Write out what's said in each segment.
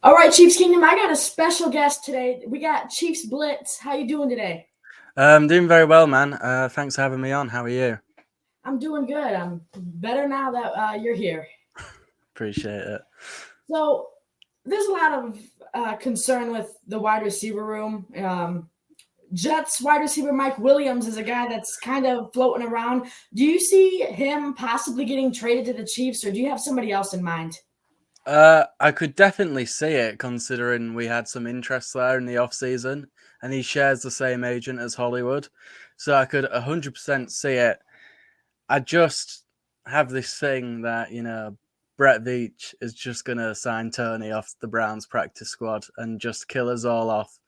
All right, Chiefs Kingdom, I got a special guest today. We got Chiefs Blitz. How you doing today? Doing very well, man. Thanks for having me on. How are you? I'm doing good. I'm better now that you're here. Appreciate it. So there's a lot of concern with the wide receiver room. Jets wide receiver Mike Williams is a guy that's kind of floating around. Do you see him possibly getting traded to the Chiefs, or do you have somebody else in mind? I could definitely see it considering we had some interest there in the off season, and he shares the same agent as Hollywood. So I could 100% see it. I just have this thing that, Brett Veach is just going to sign Tony off the Browns practice squad and just kill us all off.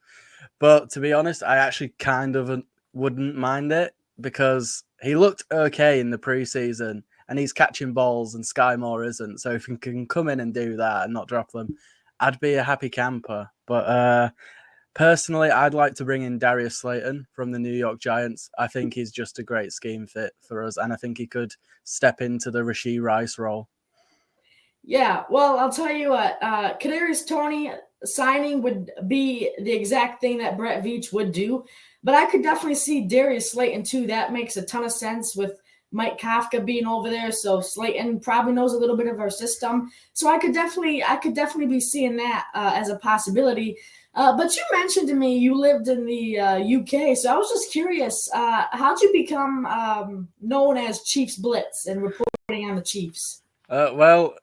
But to be honest, I actually kind of wouldn't mind it because he looked okay in the preseason and he's catching balls and Sky Moore isn't. So if he can come in and do that and not drop them, I'd be a happy camper. But personally, I'd like to bring in Darius Slayton from the New York Giants. I think he's just a great scheme fit for us, and I think he could step into the Rashee Rice role. Yeah, well, I'll tell you what, Kadarius Toney signing would be the exact thing that Brett Veach would do, but I could definitely see Darius Slayton too. That makes a ton of sense with Mike Kafka being over there, so Slayton probably knows a little bit of our system. So I could definitely be seeing that as a possibility. But you mentioned to me you lived in the UK, so I was just curious, how'd you become known as Chiefs Blitz and reporting on the Chiefs? Well,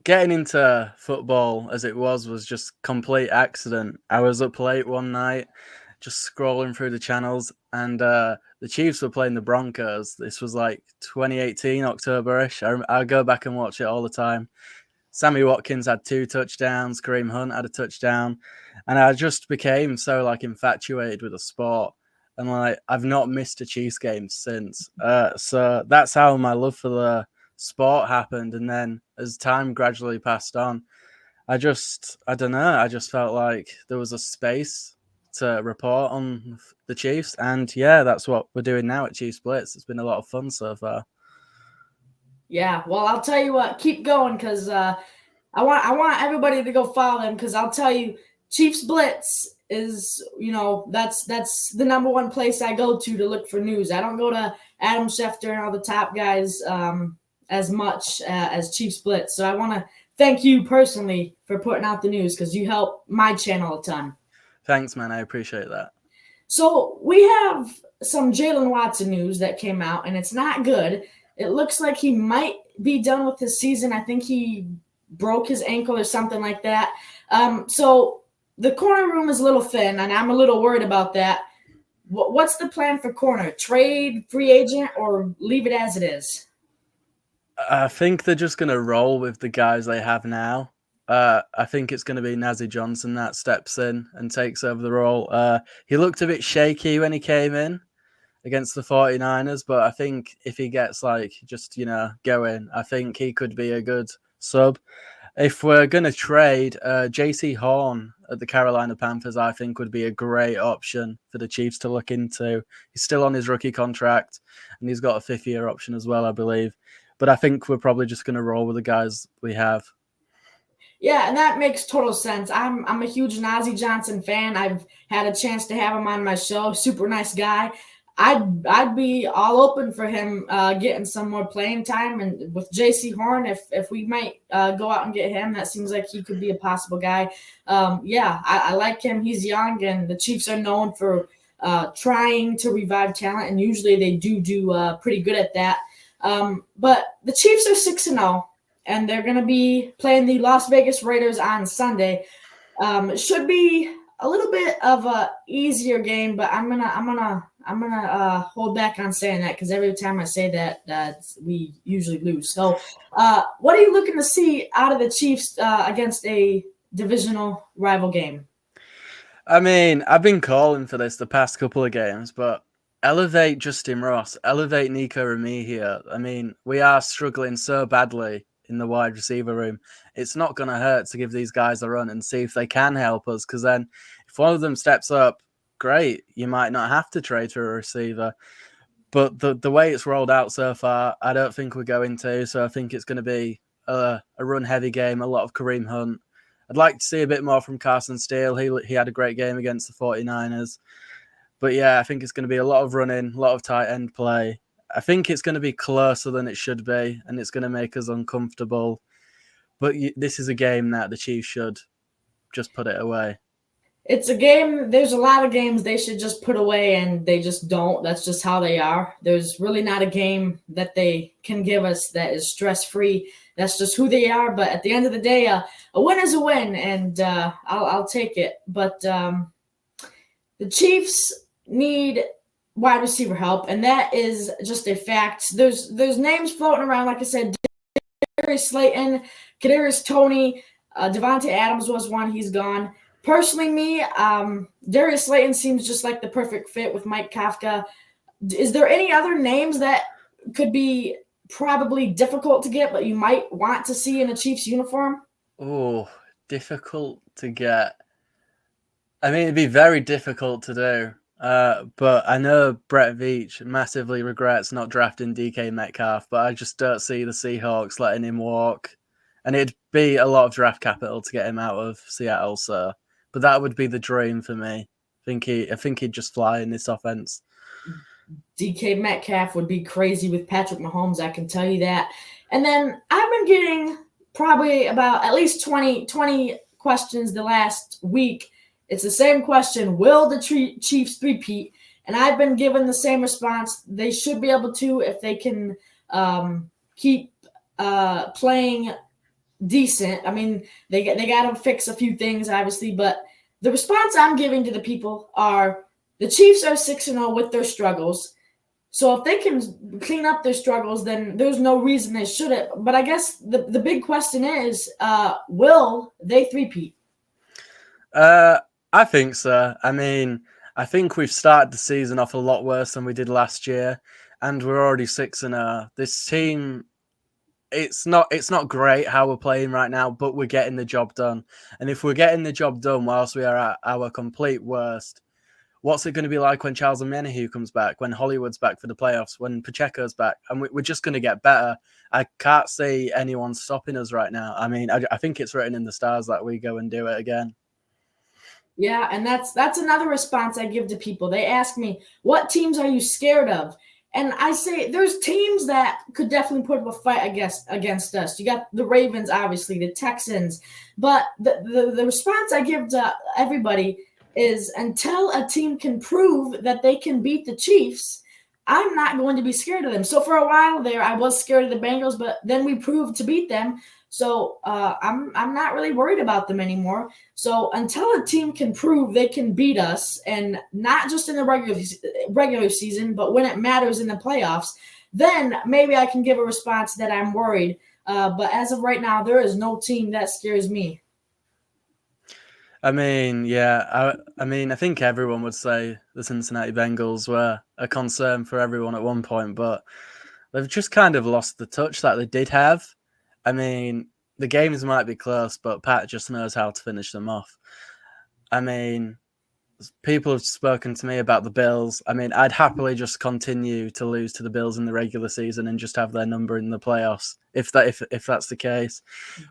getting into football as it was just complete accident. I was up late one night, just scrolling through the channels, and the Chiefs were playing the Broncos. This was like 2018 October-ish. I go back and watch it all the time. Sammy Watkins had 2 touchdowns. Kareem Hunt had a touchdown, and I just became so like infatuated with the sport. And like I've not missed a Chiefs game since. So that's how my love for the sport happened. And then as time gradually passed on, I don't know, I just felt like there was a space to report on the Chiefs. And yeah, that's what we're doing now at Chiefs Blitz. It's been a lot of fun so far. Yeah, well, I'll tell you what, keep going because I want everybody to go follow them because I'll tell you, Chiefs Blitz is that's the number one place I go to look for news. I don't go to Adam Schefter and all the top guys as much as Chiefs Blitz. So I want to thank you personally for putting out the news because you help my channel a ton. Thanks, man. I appreciate that. So we have some Jalen Watson news that came out, and it's not good. It looks like he might be done with his season. I think he broke his ankle or something like that. So the corner room is a little thin, and I'm a little worried about that. What's the plan for corner? Trade, free agent, or leave it as it is? I think they're just going to roll with the guys they have now. I think it's going to be Nazi Johnson that steps in and takes over the role. He looked a bit shaky when he came in against the 49ers, but I think if he gets like just, going, I think he could be a good sub. If we're going to trade, JC Horn at the Carolina Panthers, I think would be a great option for the Chiefs to look into. He's still on his rookie contract and he's got a 5th-year option as well, I believe. But I think we're probably just going to roll with the guys we have. Yeah, and that makes total sense. I'm a huge Nazi Johnson fan. I've had a chance to have him on my show. Super nice guy. I'd be all open for him getting some more playing time, and with J.C. Horn, if we might go out and get him, that seems like he could be a possible guy. Yeah, I like him. He's young, and the Chiefs are known for trying to revive talent, and usually they do pretty good at that. But the Chiefs are 6-0, and they're going to be playing the Las Vegas Raiders on Sunday. It should be a little bit of a easier game, but I'm gonna hold back on saying that because every time I say that, we usually lose. So, what are you looking to see out of the Chiefs against a divisional rival game? I mean, I've been calling for this the past couple of games, but elevate Justin Ross, elevate Nico Remy here. I mean, we are struggling so badly in the wide receiver room. It's not going to hurt to give these guys a run and see if they can help us, because then if one of them steps up, great, you might not have to trade for a receiver. But the way it's rolled out so far, I don't think we're going to. So I think it's going to be a run-heavy game, a lot of Kareem Hunt, I'd like to see a bit more from Carson Steele. He had a great game against the 49ers. But yeah, I think it's going to be a lot of running, a lot of tight end play. I think it's going to be closer than it should be, and it's going to make us uncomfortable. But this is a game that the Chiefs should just put it away. It's a game. There's a lot of games they should just put away, and they just don't. That's just how they are. There's really not a game that they can give us that is stress-free. That's just who they are. But at the end of the day, a win is a win, and I'll take it. But the Chiefs need wide receiver help, and that is just a fact. There's names floating around, like I said, Darius Slayton, Kadarius Toney, Devontae Adams was one. He's gone. Personally, me, Darius Slayton seems just like the perfect fit with Mike Kafka. Is there any other names that could be probably difficult to get, but you might want to see in a Chiefs uniform? Oh, difficult to get. I mean, it'd be very difficult to do. But I know Brett Veach massively regrets not drafting DK Metcalf, but I just don't see the Seahawks letting him walk. And it'd be a lot of draft capital to get him out of Seattle, so. But that would be the dream for me. I think he'd just fly in this offense. DK Metcalf would be crazy with Patrick Mahomes, I can tell you that. And then I've been getting probably about at least 20 questions the last week. It's the same question: will the Chiefs three-peat? And I've been given the same response. They should be able to if they can keep playing decent. I mean, they got to fix a few things, obviously, but the response I'm giving to the people are the Chiefs are 6-0 with their struggles. So if they can clean up their struggles, then there's no reason they shouldn't. But I guess the big question is, will they three-peat? I think so. I mean, I think we've started the season off a lot worse than we did last year, and we're already 6-0. This team, it's not great how we're playing right now, but we're getting the job done. And if we're getting the job done whilst we are at our complete worst, what's it going to be like when Charles Omenihu comes back, when Hollywood's back for the playoffs, when Pacheco's back? And we're just going to get better. I can't see anyone stopping us right now. I mean, I think it's written in the stars that we go and do it again. Yeah, and that's another response I give to people. They ask me, what teams are you scared of? And I say there's teams that could definitely put up a fight against us. You got the Ravens, obviously, the Texans. But the response I give to everybody is until a team can prove that they can beat the Chiefs, I'm not going to be scared of them. So for a while there, I was scared of the Bengals, but then we proved to beat them. So I'm not really worried about them anymore. So until a team can prove they can beat us, and not just in the regular season, but when it matters in the playoffs, then maybe I can give a response that I'm worried. But as of right now, there is no team that scares me. I mean, yeah, I think everyone would say the Cincinnati Bengals were a concern for everyone at one point, but they've just kind of lost the touch that they did have. I mean, the games might be close, but Pat just knows how to finish them off. I mean, people have spoken to me about the Bills. I mean, I'd happily just continue to lose to the Bills in the regular season and just have their number in the playoffs, if that's the case.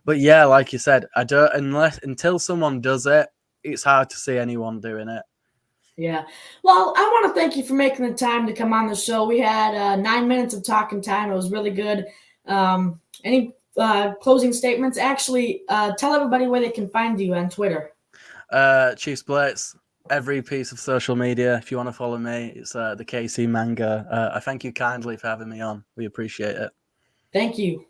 But yeah, like you said, until someone does it, it's hard to see anyone doing it. Yeah. Well, I want to thank you for making the time to come on the show. We had 9 minutes of talking time. It was really good. Any closing statements? Actually, tell everybody where they can find you on Twitter. Chiefs Blitz, every piece of social media. If you want to follow me, it's the KC Manga. I thank you kindly for having me on. We appreciate it. Thank you.